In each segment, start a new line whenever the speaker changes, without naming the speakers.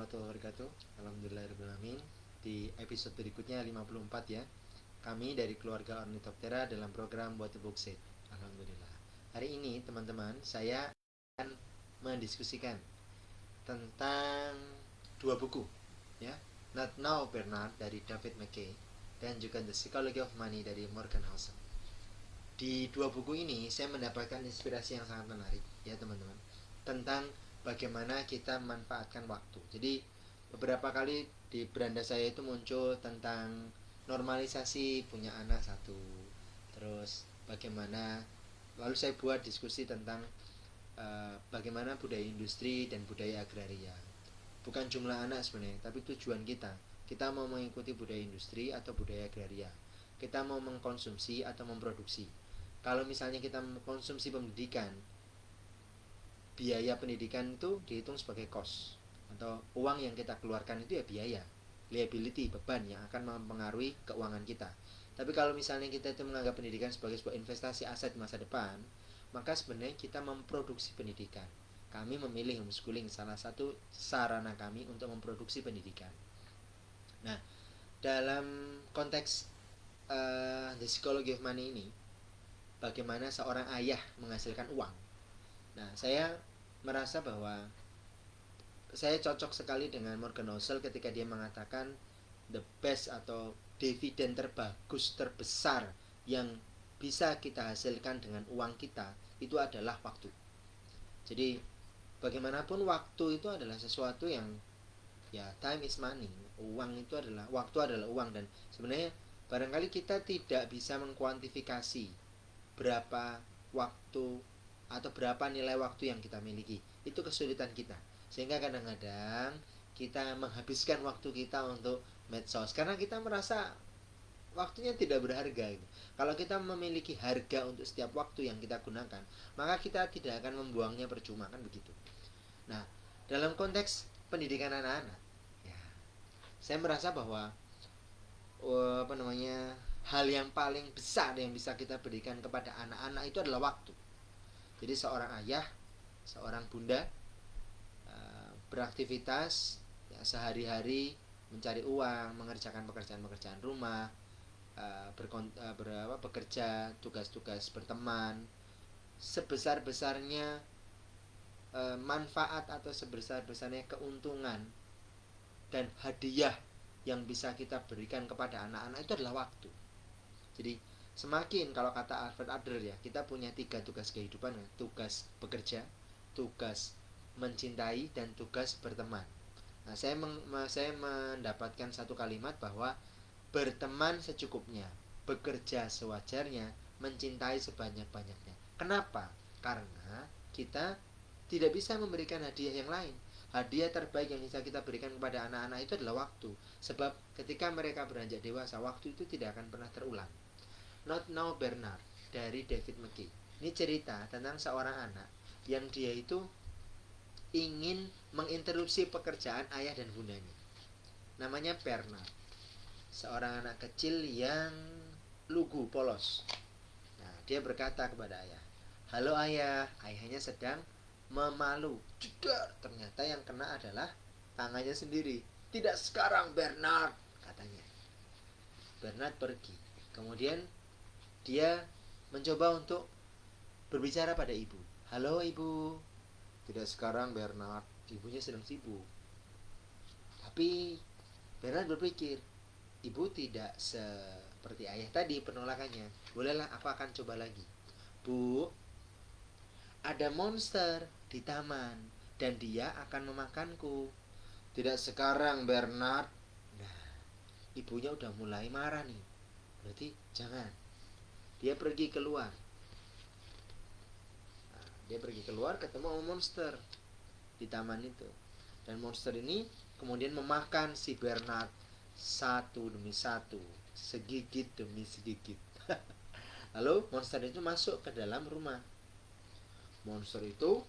warahmatullahi wabarakatuh. Alhamdulillahirrahmanirrahim. Di episode berikutnya 54 ya. Kami dari keluarga Ornithoptera dalam program What the Book Said. Alhamdulillah. Hari ini teman-teman saya akan mendiskusikan tentang dua buku ya. Not Now Bernard dari David McKay dan juga The Psychology of Money dari Morgan Housel. Di dua buku ini saya mendapatkan inspirasi yang sangat menarik ya teman-teman, tentang bagaimana kita memanfaatkan waktu. Jadi beberapa kali di beranda saya itu muncul tentang normalisasi punya anak satu, terus bagaimana, lalu saya buat diskusi tentang bagaimana budaya industri dan budaya agraria. Bukan jumlah anak sebenarnya, tapi tujuan kita mau mengikuti budaya industri atau budaya agraria, kita mau mengkonsumsi atau memproduksi. Kalau misalnya kita mengkonsumsi pendidikan, biaya pendidikan itu dihitung sebagai cost, atau uang yang kita keluarkan itu ya biaya, liability, beban yang akan mempengaruhi keuangan kita. Tapi kalau misalnya kita itu menganggap pendidikan sebagai sebuah investasi aset masa depan, maka sebenarnya kita memproduksi pendidikan. Kami memilih homeschooling salah satu sarana kami untuk memproduksi pendidikan. Nah, dalam konteks The Psychology of Money ini, bagaimana seorang ayah menghasilkan uang. Nah, saya merasa bahwa saya cocok sekali dengan Morgan Housel ketika dia mengatakan the best atau dividen terbagus, terbesar yang bisa kita hasilkan dengan uang kita itu adalah waktu. Jadi bagaimanapun waktu itu adalah sesuatu yang ya, time is money. Waktu adalah uang, dan sebenarnya barangkali kita tidak bisa mengkuantifikasi berapa waktu atau berapa nilai waktu yang kita miliki. Itu kesulitan kita, sehingga kadang-kadang kita menghabiskan waktu kita untuk medsos karena kita merasa waktunya tidak berharga. Kalau kita memiliki harga untuk setiap waktu yang kita gunakan, maka kita tidak akan membuangnya percuma, kan begitu. Nah, dalam konteks pendidikan anak-anak ya, saya merasa bahwa hal yang paling besar yang bisa kita berikan kepada anak-anak itu adalah waktu. Jadi seorang ayah, seorang bunda beraktivitas ya, sehari-hari mencari uang, mengerjakan pekerjaan-pekerjaan rumah, bekerja, tugas-tugas berteman, sebesar-besarnya manfaat atau sebesar-besarnya keuntungan dan hadiah yang bisa kita berikan kepada anak-anak itu adalah waktu. Jadi semakin, kalau kata Alfred Adler ya, kita punya 3 tugas kehidupan ya. Tugas bekerja, tugas mencintai, dan tugas berteman. Nah, saya mendapatkan satu kalimat bahwa berteman secukupnya, bekerja sewajarnya, mencintai sebanyak-banyaknya. Kenapa? Karena kita tidak bisa memberikan hadiah yang lain. Hadiah terbaik yang bisa kita berikan kepada anak-anak itu adalah waktu. Sebab ketika mereka beranjak dewasa, waktu itu tidak akan pernah terulang. Not Now Bernard dari David McKay. Ini cerita tentang seorang anak yang dia itu ingin menginterupsi pekerjaan ayah dan bundanya. Namanya Bernard. Seorang anak kecil yang lugu, polos. Nah, dia berkata kepada ayah, "Halo ayah." Ayahnya sedang memalu. Jedar, ternyata yang kena adalah tangannya sendiri. "Tidak sekarang Bernard," katanya. Bernard pergi. Kemudian dia mencoba untuk berbicara pada ibu. "Halo ibu." "Tidak sekarang Bernard." Ibunya sedang sibuk. Tapi Bernard berpikir, ibu tidak seperti ayah tadi penolakannya. Bolehlah, aku akan coba lagi. "Bu, ada monster di taman dan dia akan memakanku." "Tidak sekarang Bernard." Nah, ibunya udah mulai marah nih. Berarti jangan. Dia pergi keluar. Nah, dia pergi keluar, ketemu sama monster di taman itu. Dan monster ini kemudian memakan si Bernard satu demi satu, segigit demi segigit. Lalu monster itu masuk ke dalam rumah. Monster itu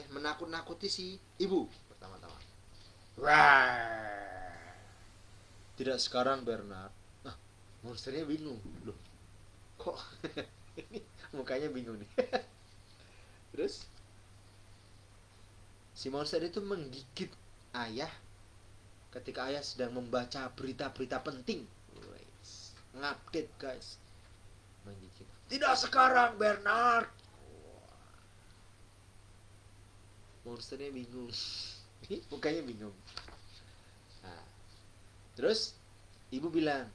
menakut-nakuti si ibu pertama-tama. Wah, "Tidak sekarang Bernard." Nah, monsternya bingung. Loh, kok ini mukanya bingung nih. Terus Si monster itu menggigit ayah ketika ayah sedang membaca berita-berita penting. Ngupdate guys. Menggigit. Tidak sekarang Bernard. Monsternya bingung. Mukanya bingung. Nah, terus ibu bilang,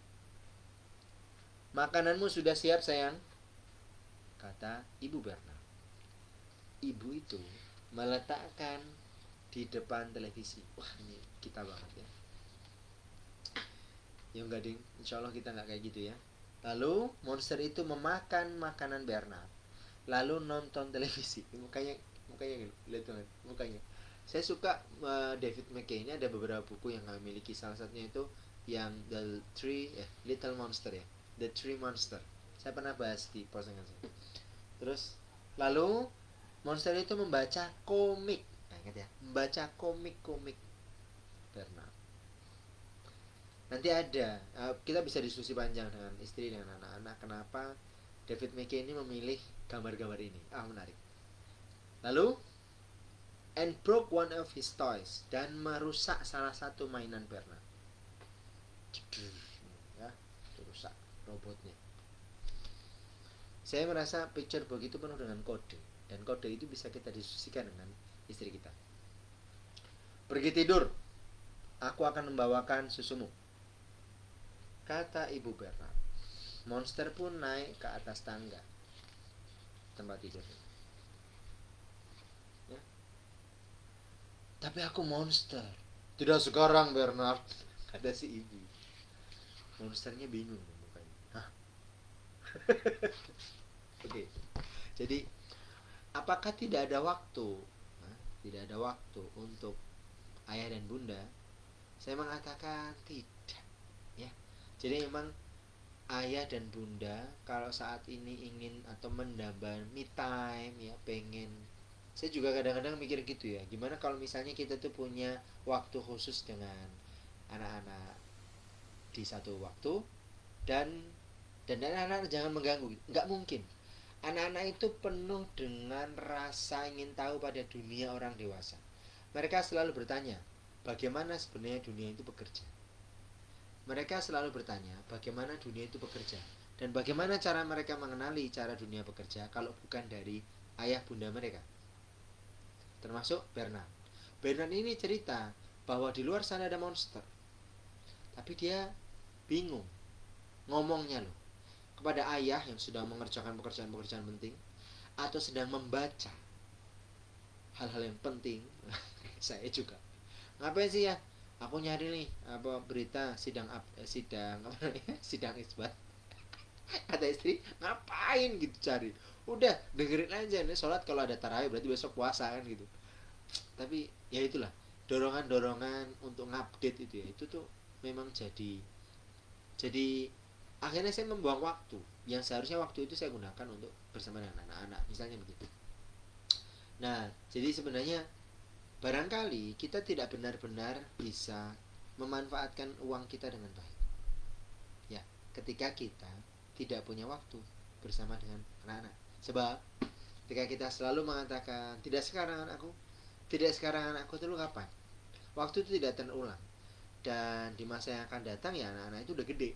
makananmu sudah siap sayang, kata ibu Bernard. Ibu itu meletakkan di depan televisi. Wah, ini kita banget ya. Ya enggak ding, insya Allah kita enggak kayak gitu ya. Lalu monster itu memakan makanan Bernard, lalu nonton televisi. Mukanya gitu, lihat tuh mukanya. Saya suka David McKay ini, ada beberapa buku yang kami miliki. Salah satunya itu yang Little Monster ya, The Three Monster. Saya pernah bahas di postingan saya. Terus lalu monster itu membaca komik. Nah, ingat ya, membaca komik Bernard. Nanti ada kita bisa diskusi panjang dengan istri dan anak-anak kenapa David McKay ini memilih gambar-gambar ini. Menarik. Lalu and broke one of his toys, dan merusak salah satu mainan Bernard. Ya, rusak robotnya. Saya merasa picture book itu penuh dengan kode, dan kode itu bisa kita diskusikan dengan istri kita. Pergi tidur, aku akan membawakan susumu, kata ibu Bernard. Monster pun naik ke atas tangga tempat tidur. Ya. Tapi aku monster. Tidak sekarang Bernard, kata si ibu. Monsternya bingung mukanya. Hah? Oke. Jadi apakah tidak ada waktu? Tidak ada waktu untuk ayah dan bunda? Saya mengatakan tidak. Ya. Jadi memang ayah dan bunda kalau saat ini ingin atau mendambah me time ya, pengen. Saya juga kadang-kadang mikir gitu ya. Gimana kalau misalnya kita tuh punya waktu khusus dengan anak-anak di satu waktu, dan anak-anak jangan mengganggu. Nggak mungkin. Anak-anak itu penuh dengan rasa ingin tahu pada dunia orang dewasa. Mereka selalu bertanya, bagaimana sebenarnya dunia itu bekerja. Mereka selalu bertanya, bagaimana dunia itu bekerja. Dan bagaimana cara mereka mengenali cara dunia bekerja kalau bukan dari ayah bunda mereka. Termasuk Bernard. Bernard ini cerita bahwa di luar sana ada monster. Tapi dia bingung ngomongnya loh kepada ayah yang sedang mengerjakan pekerjaan-pekerjaan penting atau sedang membaca hal-hal yang penting. Saya juga ngapain sih ya, aku nyari nih berita sidang sidang isbat. Kata istri, ngapain gitu cari, udah dengerin aja nih, sholat kalau ada tarawih berarti besok puasa kan gitu. Tapi ya itulah, dorongan untuk ngupdate itu ya, itu tuh memang jadi akhirnya saya membuang waktu yang seharusnya waktu itu saya gunakan untuk bersama dengan anak-anak, misalnya begitu. Nah, jadi sebenarnya barangkali kita tidak benar-benar bisa memanfaatkan uang kita dengan baik. Ya, ketika kita tidak punya waktu bersama dengan anak-anak. Sebab ketika kita selalu mengatakan tidak sekarang anakku, itu kapan? Waktu itu tidak terulang. Dan di masa yang akan datang ya anak-anak itu udah gede.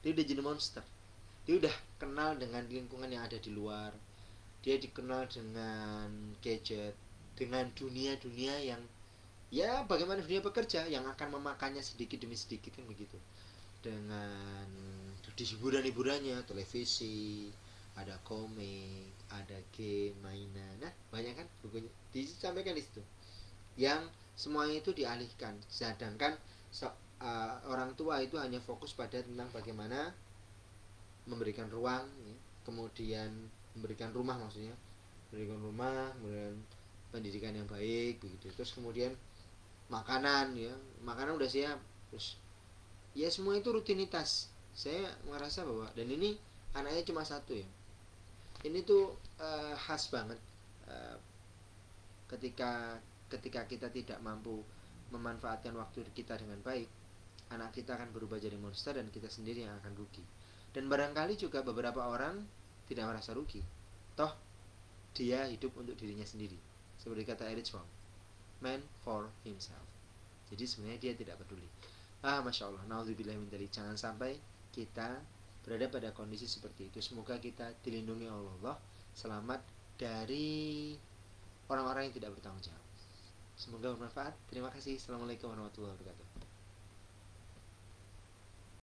Dia udah jadi monster. Dia udah kenal dengan lingkungan yang ada di luar. Dia dikenal dengan gadget, dengan dunia-dunia yang ya bagaimana dunia bekerja yang akan memakannya sedikit demi sedikit kan begitu. Dengan di hiburan-hiburannya, televisi, ada komik, ada game, mainan. Nah, banyak kan bukunya disampaikan di situ. Yang semuanya itu dialihkan, sedangkan orang tua itu hanya fokus pada tentang bagaimana memberikan ruang ya, kemudian memberikan rumah, maksudnya memberikan rumah, kemudian pendidikan yang baik begitu, terus kemudian makanan ya, makanan udah siap, terus ya semua itu rutinitas. Saya merasa bahwa, dan ini anaknya cuma satu ya, ini tuh khas banget ketika kita tidak mampu memanfaatkan waktu kita dengan baik, anak kita akan berubah jadi monster dan kita sendiri yang akan rugi. Dan barangkali juga beberapa orang tidak merasa rugi, toh dia hidup untuk dirinya sendiri, seperti kata Erich Fromm. man for himself. Jadi sebenarnya dia tidak peduli. Masya Allah, naudzubillah min dzalik. Jangan sampai kita berada pada kondisi seperti itu. Semoga kita dilindungi oleh Allah, selamat dari orang-orang yang tidak bertanggung jawab. Semoga bermanfaat. Terima kasih. Assalamualaikum warahmatullahi wabarakatuh.